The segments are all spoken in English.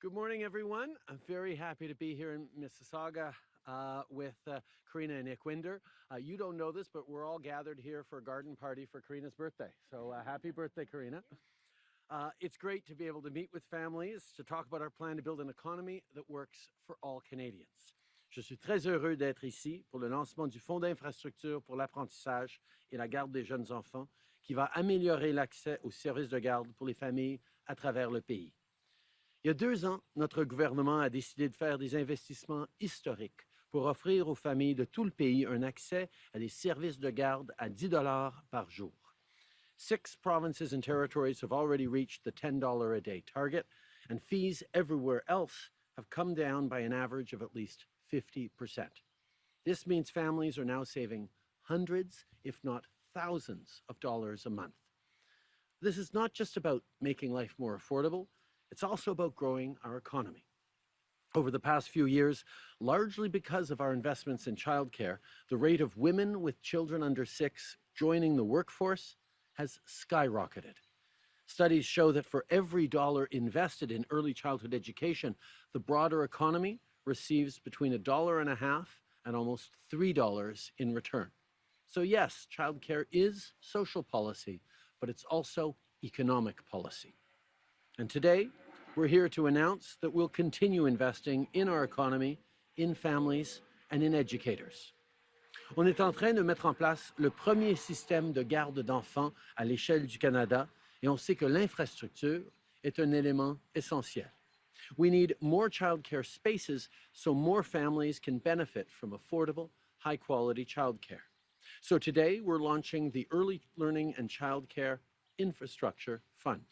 Good morning, everyone. I'm very happy to be here in Mississauga with Karina and Nick Winder. You don't know this, but we're all gathered here for a garden party for Karina's birthday. So happy birthday, Karina. It's great to be able to meet with families to talk about our plan to build an economy that works for all Canadians. Je suis très heureux d'être ici pour le lancement du Fonds d'infrastructure pour l'apprentissage et la garde des jeunes enfants qui va améliorer l'accès aux services de garde pour les familles à travers le pays. Il y a 2 ans, notre gouvernement a décidé de faire des investissements historiques pour offrir aux familles de tout le pays un accès à des services de garde à 10 par jour. 6 provinces and territories have already reached the $10 a day target, and fees everywhere else have come down by an average of at least 50%. This means families are now saving hundreds, if not thousands, of dollars a month. This is not just about making life more affordable, it's also about growing our economy. Over the past few years, largely because of our investments in childcare, the rate of women with children under 6 joining the workforce has skyrocketed. Studies show that for every dollar invested in early childhood education, the broader economy receives between $1.50 and almost $3 in return. So yes, childcare is social policy, but it's also economic policy. And today, we're here to announce that we'll continue investing in our economy, in families, and in educators. On est en train de mettre en place le premier système de garde d'enfants à l'échelle du Canada et on sait que l'infrastructure est un élément essentiel. We need more childcare spaces so more families can benefit from affordable, high-quality childcare. So today, we're launching the Early Learning and Childcare Infrastructure Fund.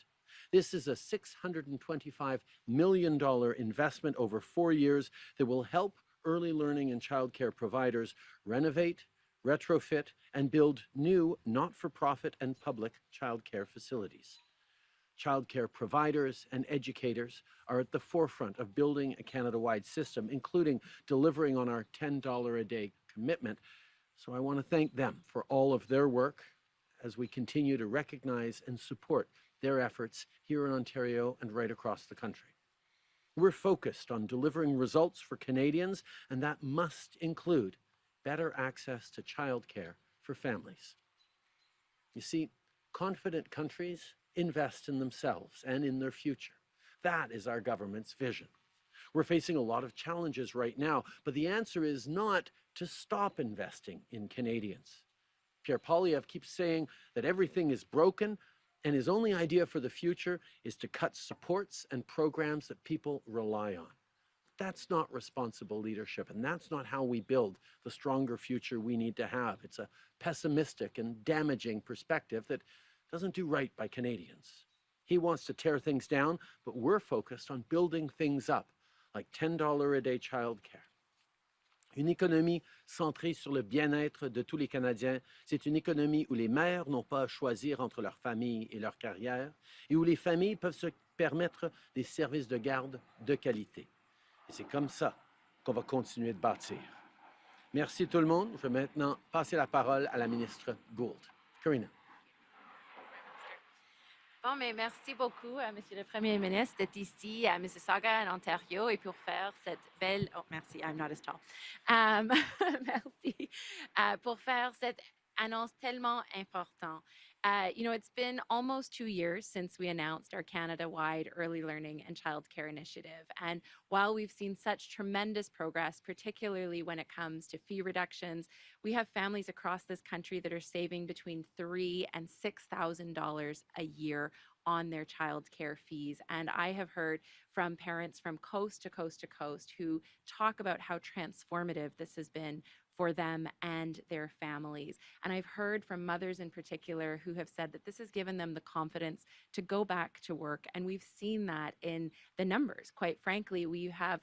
This is a $625 million investment over 4 years that will help early learning and childcare providers renovate, retrofit, and build new not-for-profit and public childcare facilities. Childcare providers and educators are at the forefront of building a Canada-wide system, including delivering on our $10 a day commitment. So I want to thank them for all of their work as we continue to recognize and support their efforts here in Ontario and right across the country. We're focused on delivering results for Canadians, and that must include better access to childcare for families. You see, confident countries invest in themselves and in their future. That is our government's vision. We're facing a lot of challenges right now, but the answer is not to stop investing in Canadians. Pierre Poilievre keeps saying that everything is broken, and his only idea for the future is to cut supports and programs that people rely on. That's not responsible leadership, and that's not how we build the stronger future we need to have. It's a pessimistic and damaging perspective that doesn't do right by Canadians. He wants to tear things down, but we're focused on building things up, like $10 a day childcare. Une économie centrée sur le bien-être de tous les Canadiens, c'est une économie où les mères n'ont pas à choisir entre leur famille et leur carrière et où les familles peuvent se permettre des services de garde de qualité. Et c'est comme ça qu'on va continuer de bâtir. Merci tout le monde. Je vais maintenant passer la parole à la ministre Gould. Karina. Bon, mais merci beaucoup, Monsieur le Premier ministre, d'être ici à Mississauga, en Ontario, et pour faire cette belle... Oh, merci, I'm not as tall. Merci. Pour faire cette annonce tellement importante. It's been almost 2 years since we announced our Canada-wide Early Learning and Childcare Initiative. And while we've seen such tremendous progress, particularly when it comes to fee reductions, we have families across this country that are saving between $3,000 and $6,000 a year on their childcare fees. And I have heard from parents from coast to coast to coast who talk about how transformative this has been for them and their families. And I've heard from mothers in particular who have said that this has given them the confidence to go back to work. And we've seen that in the numbers. Quite frankly, we have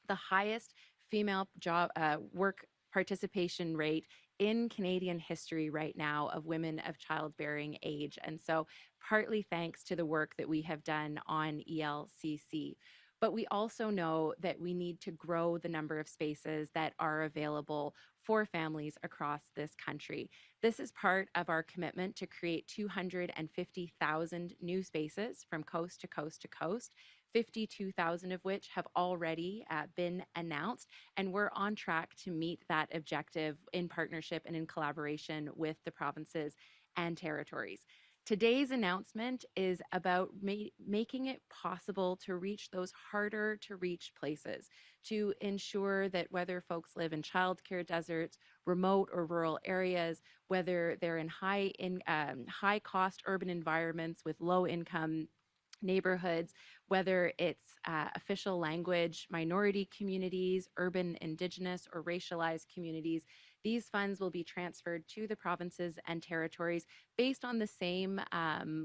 the highest female job work participation rate in Canadian history right now of women of childbearing age. And so partly thanks to the work that we have done on ELCC. But we also know that we need to grow the number of spaces that are available for families across this country. This is part of our commitment to create 250,000 new spaces from coast to coast to coast. 52,000 of which have already been announced. And we're on track to meet that objective in partnership and in collaboration with the provinces and territories. Today's announcement is about making it possible to reach those harder to reach places, to ensure that whether folks live in childcare deserts, remote or rural areas, whether they're in high cost urban environments with low income neighborhoods, whether it's official language, minority communities, urban, indigenous, or racialized communities, these funds will be transferred to the provinces and territories based on the same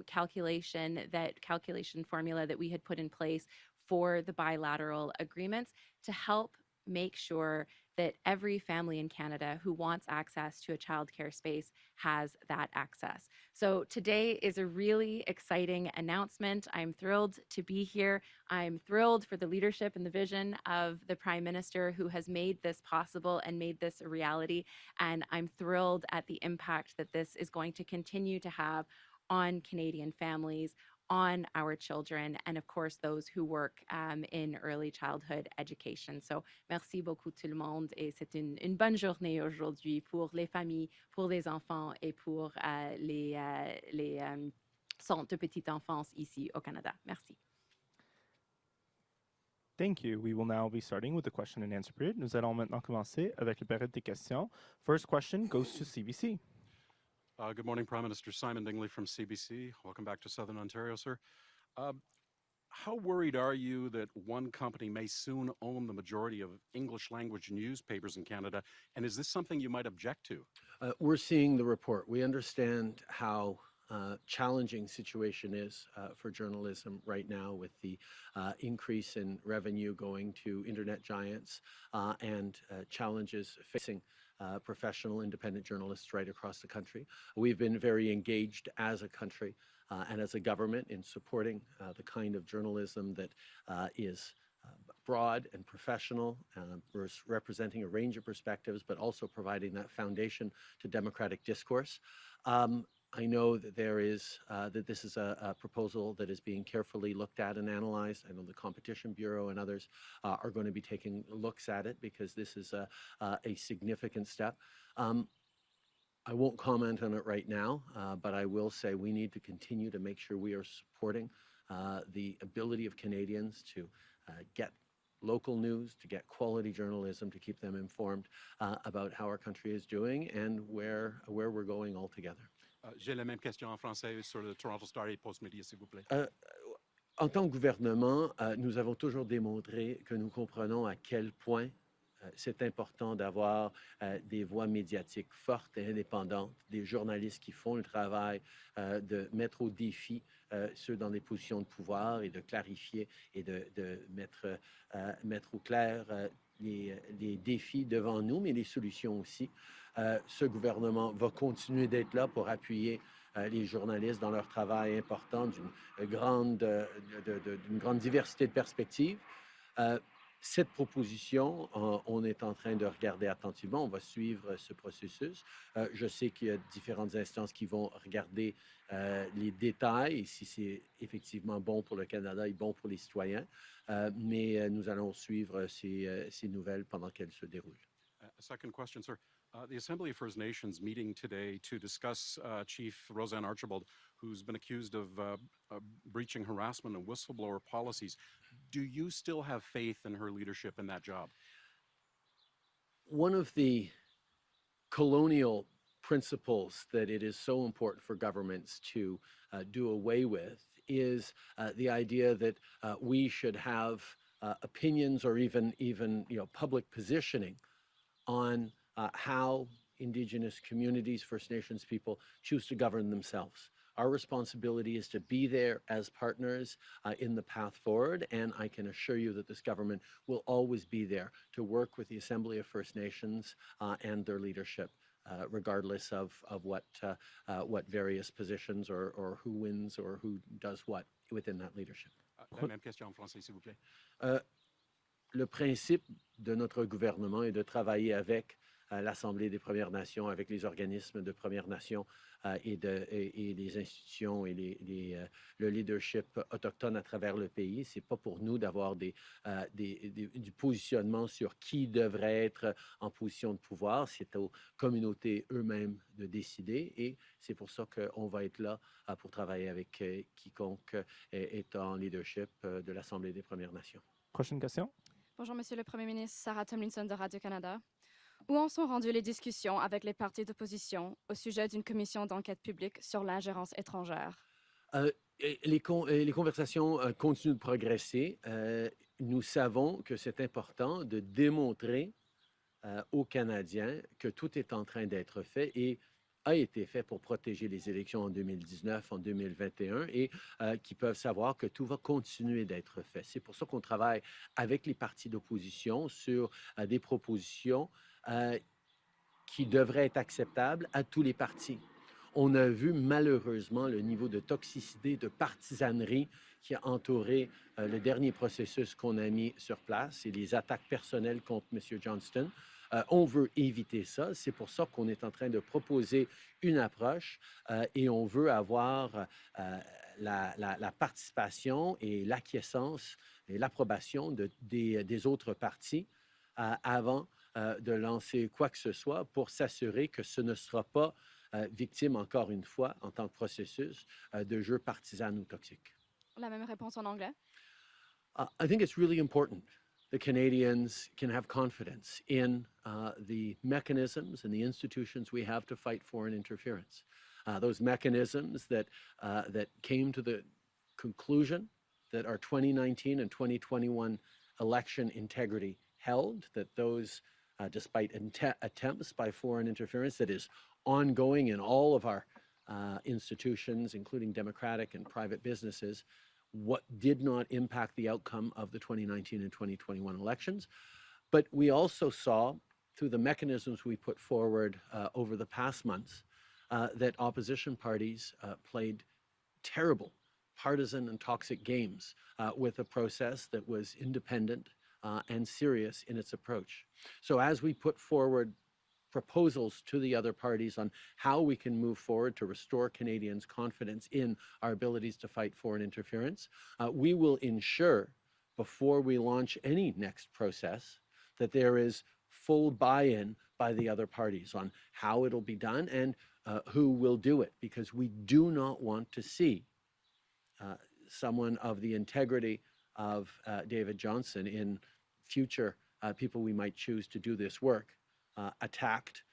calculation formula that we had put in place for the bilateral agreements to help make sure that every family in Canada who wants access to a childcare space has that access. So today is a really exciting announcement. I'm thrilled to be here. I'm thrilled for the leadership and the vision of the Prime Minister who has made this possible and made this a reality. And I'm thrilled at the impact that this is going to continue to have on Canadian families, on our children, and of course, those who work in early childhood education. So, merci beaucoup tout le monde et c'est une bonne journée aujourd'hui pour les familles, pour les enfants et pour les centres de petite enfance ici au Canada. Merci. Thank you. We will now be starting with the question and answer period. Nous allons maintenant commencer avec la période des questions. First question goes to CBC. Good morning, Prime Minister Simon Dingley from CBC. Welcome back to Southern Ontario, sir. How worried are you that one company may soon own the majority of English language newspapers in Canada? And is this something you might object to? We're seeing the report. We understand how challenging situation is for journalism right now with the increase in revenue going to internet giants and challenges facing professional independent journalists right across the country. We've been very engaged as a country and as a government in supporting the kind of journalism that is broad and professional, representing a range of perspectives, but also providing that foundation to democratic discourse. I know that that this is a proposal that is being carefully looked at and analyzed. I know the Competition Bureau and others are going to be taking looks at it because this is a significant step. I won't comment on it right now, but I will say we need to continue to make sure we are supporting the ability of Canadians to get local news, to get quality journalism, to keep them informed about how our country is doing and where we're going altogether. J'ai la même question en français sur le Toronto Star et Postmedia, s'il vous plaît. En tant que gouvernement, nous avons toujours démontré que nous comprenons à quel point c'est important d'avoir des voix médiatiques fortes et indépendantes, des journalistes qui font le travail de mettre au défi ceux dans des positions de pouvoir et de clarifier et de mettre au clair les défis devant nous, mais les solutions aussi. Ce gouvernement va continuer d'être là pour appuyer les journalistes dans leur travail important d'une grande diversité de perspectives. Cette proposition, on est en train de regarder attentivement. On va suivre ce processus. Je sais qu'il y a différentes instances qui vont regarder les détails et si c'est effectivement bon pour le Canada et bon pour les citoyens. Mais nous allons suivre ces nouvelles pendant qu'elles se déroulent. A second question, sir. The Assembly of First Nations meeting today to discuss Chief Roseanne Archibald, who's been accused of breaching harassment and whistleblower policies. Do you still have faith in her leadership in that job? One of the colonial principles that it is so important for governments to do away with is the idea that we should have opinions or even public positioning on how Indigenous communities, First Nations people choose to govern themselves. Our responsibility is to be there as partners in the path forward, and I can assure you that this government will always be there to work with the Assembly of First Nations and their leadership, regardless of what various positions or who wins or who does what within that leadership. La même question en français, s'il vous plaît. Le principe de notre gouvernement est de travailler avec l'Assemblée des Premières Nations, avec les organismes de Premières Nations et les institutions et le leadership autochtone à travers le pays. Ce n'est pas pour nous d'avoir du positionnement sur qui devrait être en position de pouvoir. C'est aux communautés eux-mêmes de décider et c'est pour ça qu'on va être là pour travailler avec quiconque est en leadership de l'Assemblée des Premières Nations. Prochaine question. Bonjour, Monsieur le Premier ministre, Sarah Tomlinson de Radio-Canada. Où en sont rendues les discussions avec les partis d'opposition au sujet d'une commission d'enquête publique sur l'ingérence étrangère? Les conversations continuent de progresser. Nous savons que c'est important de démontrer aux Canadiens que tout est en train d'être fait et a été fait pour protéger les élections en 2019, en 2021 et qui peuvent savoir que tout va continuer d'être fait. C'est pour ça qu'on travaille avec les partis d'opposition sur des propositions qui devraient être acceptables à tous les partis. On a vu malheureusement le niveau de toxicité, de partisanerie qui a entouré le dernier processus qu'on a mis sur place et les attaques personnelles contre M. Johnston. On veut éviter ça. C'est pour ça qu'on est en train de proposer une approche et on veut avoir la participation et l'acquiescence et l'approbation des autres partis avant de lancer quoi que ce soit pour s'assurer que ce ne sera pas victime, encore une fois, en tant que processus, de jeux partisans ou toxiques. La même réponse en anglais. I think it's really important that Canadians can have confidence in the mechanisms and the institutions we have to fight foreign interference. Those mechanisms that came to the conclusion that our 2019 and 2021 election integrity held, that those, despite attempts by foreign interference that is ongoing in all of our institutions, including democratic and private businesses, what did not impact the outcome of the 2019 and 2021 elections. But we also saw, through the mechanisms we put forward over the past months, that opposition parties played terrible partisan and toxic games with a process that was independent and serious in its approach. So as we put forward proposals to the other parties on how we can move forward to restore Canadians' confidence in our abilities to fight foreign interference, we will ensure before we launch any next process that there is full buy-in by the other parties on how it'll be done and who will do it, because we do not want to see someone of the integrity of David Johnston in future people we might choose to do this work attacked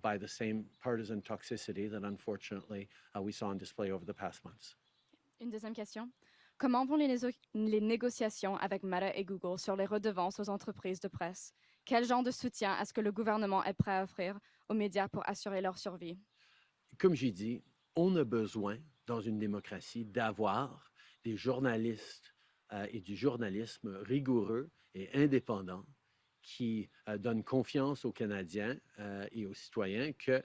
by the same partisan toxicity that unfortunately we saw on display over the past months. Une deuxième question. Comment vont les négociations avec Meta et Google sur les redevances aux entreprises de presse? Quel genre de soutien est-ce que le gouvernement est prêt à offrir aux médias pour assurer leur survie? Comme j'ai dit, on a besoin, dans une démocratie, d'avoir des journalistes et du journalisme rigoureux et indépendant qui donne confiance aux Canadiens et aux citoyens que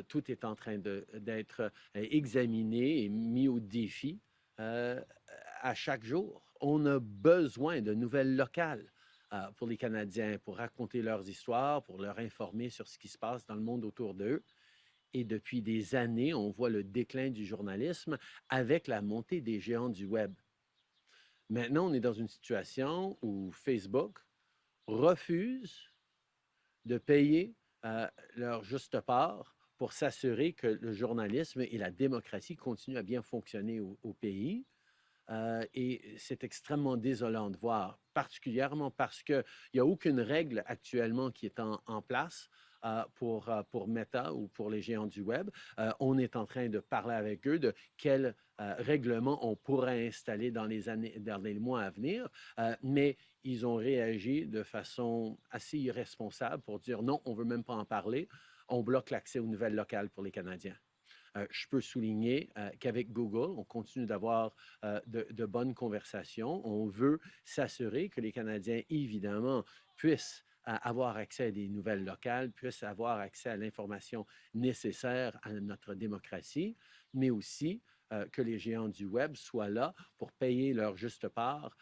tout est en train d'être examiné et mis au défi à chaque jour. On a besoin de nouvelles locales pour les Canadiens, pour raconter leurs histoires, pour leur informer sur ce qui se passe dans le monde autour d'eux. Et depuis des années, on voit le déclin du journalisme avec la montée des géants du web. Maintenant, on est dans une situation où Facebook refusent de payer leur juste part pour s'assurer que le journalisme et la démocratie continuent à bien fonctionner au pays. Et c'est extrêmement désolant de voir, particulièrement parce qu'il n'y a aucune règle actuellement qui est en place pour Meta ou pour les géants du web. On est en train de parler avec eux de quel règlement on pourrait installer dans les mois à venir, mais ils ont réagi de façon assez irresponsable pour dire non, on ne veut même pas en parler, on bloque l'accès aux nouvelles locales pour les Canadiens. Je peux souligner qu'avec Google, on continue d'avoir de bonnes conversations. On veut s'assurer que les Canadiens, évidemment, puissent avoir accès à des nouvelles locales, puissent avoir accès à l'information nécessaire à notre démocratie, mais aussi que les géants du web soient là pour payer leur juste part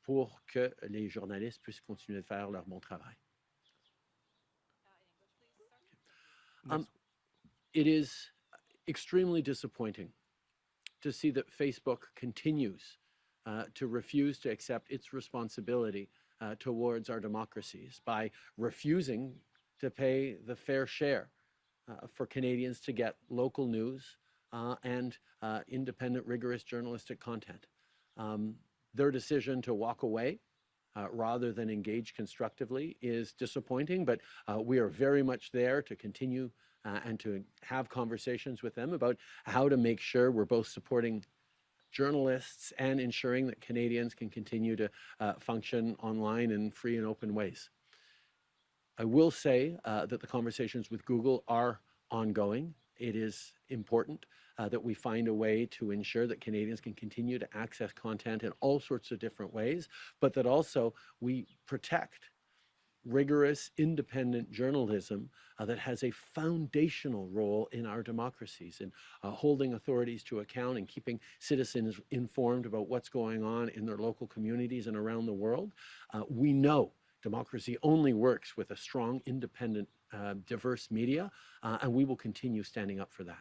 pour que les journalistes puissent continuer de faire leur bon travail. Um, it is extremely disappointing to see that Facebook continues to refuse to accept its responsibility towards our democracies by refusing to pay the fair share for Canadians to get local news and independent, rigorous journalistic content. Their decision to walk away rather than engage constructively is disappointing, but we are very much there to continue and to have conversations with them about how to make sure we're both supporting journalists and ensuring that Canadians can continue to function online in free and open ways. I will say that the conversations with Google are ongoing. It is important that we find a way to ensure that Canadians can continue to access content in all sorts of different ways, but that also we protect rigorous, independent journalism that has a foundational role in our democracies, in holding authorities to account and keeping citizens informed about what's going on in their local communities and around the world. We know democracy only works with a strong, independent, diverse media, and we will continue standing up for that.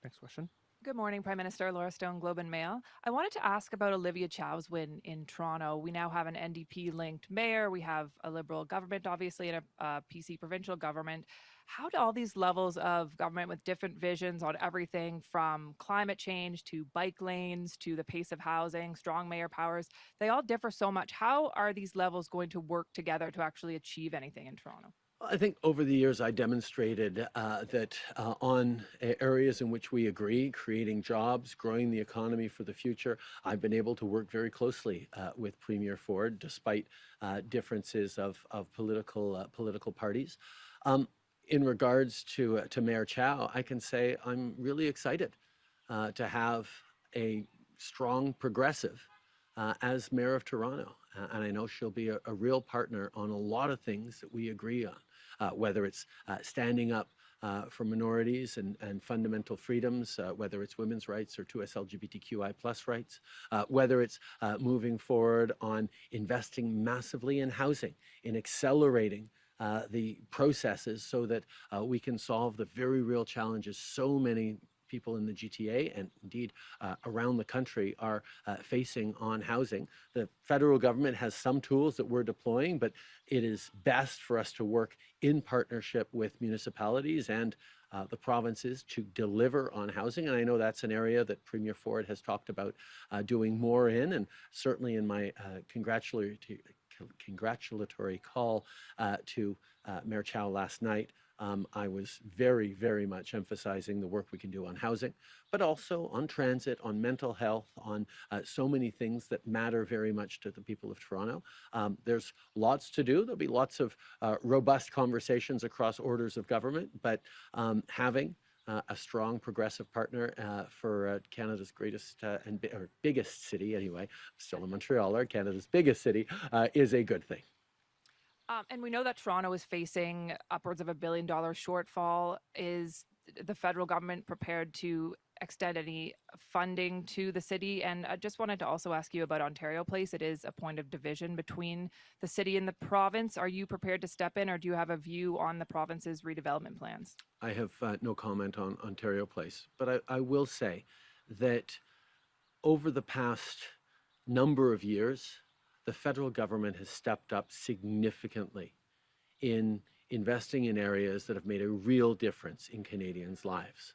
Next question. Good morning, Prime Minister. Laura Stone, Globe and Mail. I wanted to ask about Olivia Chow's win in Toronto. We now have an NDP-linked mayor. We have a Liberal government, obviously, and a PC provincial government. How do all these levels of government with different visions on everything from climate change to bike lanes to the pace of housing, strong mayor powers, they all differ so much. How are these levels going to work together to actually achieve anything in Toronto? I think over the years I demonstrated that on areas in which we agree, creating jobs, growing the economy for the future, I've been able to work very closely with Premier Ford, despite differences of political parties. In regards to Mayor Chow, I can say I'm really excited to have a strong progressive as Mayor of Toronto. And I know she'll be a real partner on a lot of things that we agree on. Whether it's standing up for minorities and fundamental freedoms, whether it's women's rights or 2S LGBTQI+ rights, whether it's moving forward on investing massively in housing, in accelerating the processes so that we can solve the very real challenges so many people in the GTA and indeed around the country are facing on housing. The federal government has some tools that we're deploying, but it is best for us to work in partnership with municipalities and the provinces to deliver on housing. And I know that's an area that Premier Ford has talked about doing more in, and certainly in my congratulatory call to Mayor Chow last night, I was very, very much emphasizing the work we can do on housing, but also on transit, on mental health, on so many things that matter very much to the people of Toronto. There's lots to do. There'll be lots of robust conversations across orders of government, but having a strong progressive partner for Canada's greatest and or biggest city, anyway, still in Montreal, Canada's biggest city, is a good thing. And we know that Toronto is facing upwards of $1 billion shortfall. Is the federal government prepared to extend any funding to the city? And I just wanted to also ask you about Ontario Place. It is a point of division between the city and the province. Are you prepared to step in, or do you have a view on the province's redevelopment plans? I have no comment on Ontario Place, but I will say that over the past number of years, the federal government has stepped up significantly in investing in areas that have made a real difference in Canadians' lives.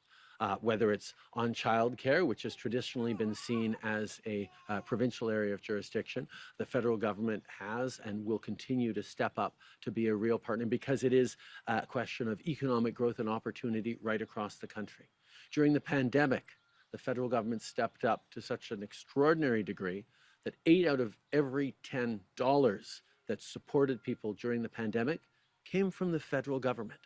Whether it's on childcare, which has traditionally been seen as a provincial area of jurisdiction, the federal government has and will continue to step up to be a real partner because it is a question of economic growth and opportunity right across the country. During the pandemic, the federal government stepped up to such an extraordinary degree that 8 out of every $10 that supported people during the pandemic came from the federal government.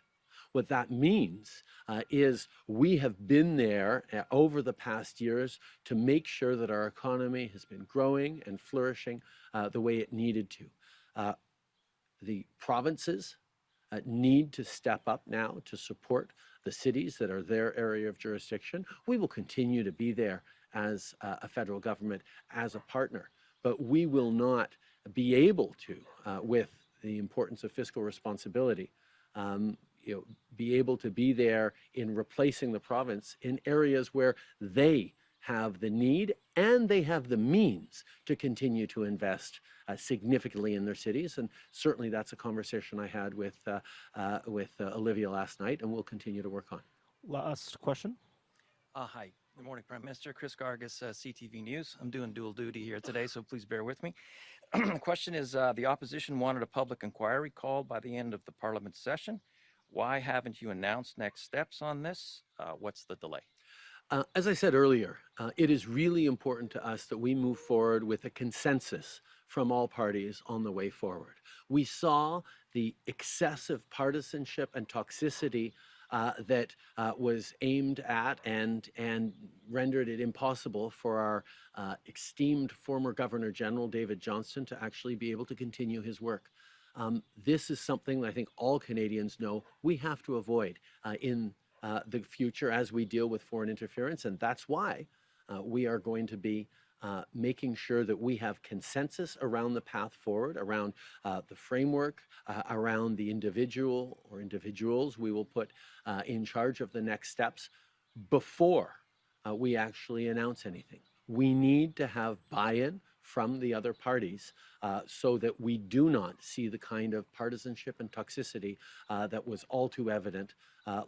What that means is we have been there over the past years to make sure that our economy has been growing and flourishing the way it needed to. The provinces need to step up now to support the cities that are their area of jurisdiction. We will continue to be there as a federal government, as a partner, but we will not be able to, with the importance of fiscal responsibility, be able to be there in replacing the province in areas where they have the need and they have the means to continue to invest significantly in their cities. And certainly that's a conversation I had with Olivia last night, and we'll continue to work on. Last question. Hi, good morning, Prime Minister. Chris Gargas, CTV News. I'm doing dual duty here today, so please bear with me. The question is, the opposition wanted a public inquiry called by the end of the Parliament session. Why haven't you announced next steps on this? What's the delay? As I said earlier, it is really important to us that we move forward with a consensus from all parties on the way forward. We saw the excessive partisanship and toxicity that was aimed at and rendered it impossible for our esteemed former Governor General David Johnston to actually be able to continue his work. This is something that I think all Canadians know we have to avoid in the future as we deal with foreign interference, and that's why we are going to be making sure that we have consensus around the path forward, around the framework, around the individual or individuals we will put in charge of the next steps before we actually announce anything. We need to have buy-in from the other parties so that we do not see the kind of partisanship and toxicity that was all too evident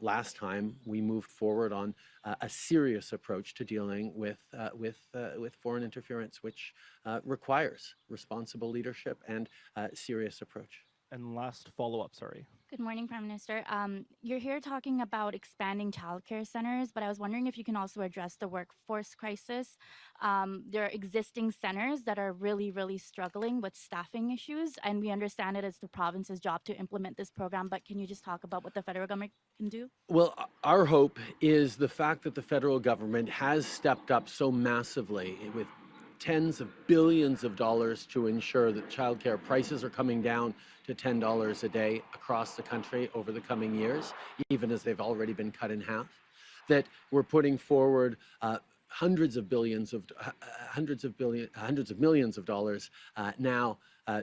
last time we moved forward on a serious approach to dealing with foreign interference, which requires responsible leadership and serious approach. And last follow-up, sorry. Good morning, Prime Minister. You're here talking about expanding childcare centers, but I was wondering if you can also address the workforce crisis. There are existing centers that are really struggling with staffing issues, and we understand it is the province's job to implement this program, but can you just talk about what the federal government can do? Well, our hope is the fact that the federal government has stepped up so massively with tens of billions of dollars to ensure that childcare prices are coming down to $10 a day across the country over the coming years, even as they've already been cut in half. That we're putting forward hundreds of millions of dollars now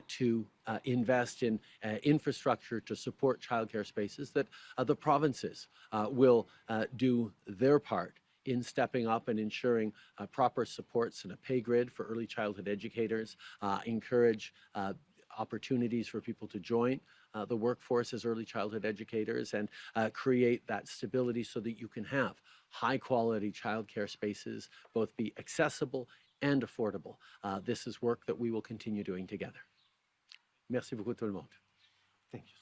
to invest in infrastructure to support childcare spaces. That the provinces will do their part in stepping up and ensuring proper supports and a pay grid for early childhood educators, encourage opportunities for people to join the workforce as early childhood educators, and create that stability so that you can have high quality childcare spaces, both be accessible and affordable. This is work that we will continue doing together. Merci beaucoup tout le monde. Thank you.